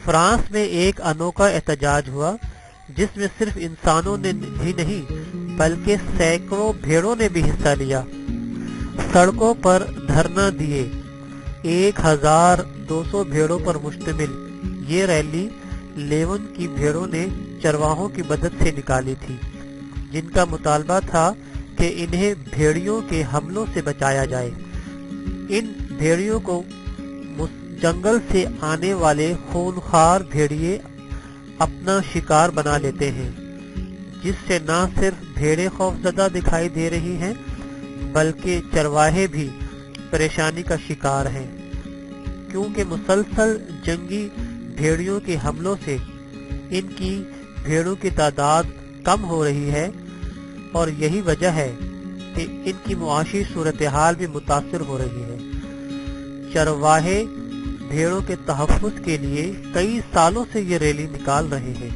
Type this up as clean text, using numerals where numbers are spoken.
France में एक अनोखा एहतजाज हुआ जिसमें सिर्फ इंसानों ने ही नहीं बल्कि सैकड़ों भेड़ों ने भी हिस्सा लिया। सड़कों पर धरना दिए 1200 भेड़ों पर मुश्तमिल ये रैली लेवन की भेड़ों ने चरवाहों की मदद से निकाली थी, जिनका मुतालबा था कि इन्हें भेड़ियों के हमलों से बचाया जाए। इन भेड़ियों को जंगल से आने वाले खूनखार भेड़िए अपना शिकार बना लेते हैं, जिससे न सिर्फ भेड़ें खौफजदा दिखाई दे रही हैं बल्कि चरवाहे भी परेशानी का शिकार हैं, क्योंकि मुसलसल जंगी भेड़ियों के हमलों से इनकी भेड़ों की तादाद कम हो रही है और यही वजह है कि इनकी मुआशी सूरत हाल भी मुतासिर हो रही है। चरवाहे भेड़ों के तहफ़्फ़ुज़ के लिए कई सालों से ये रैली निकाल रहे हैं।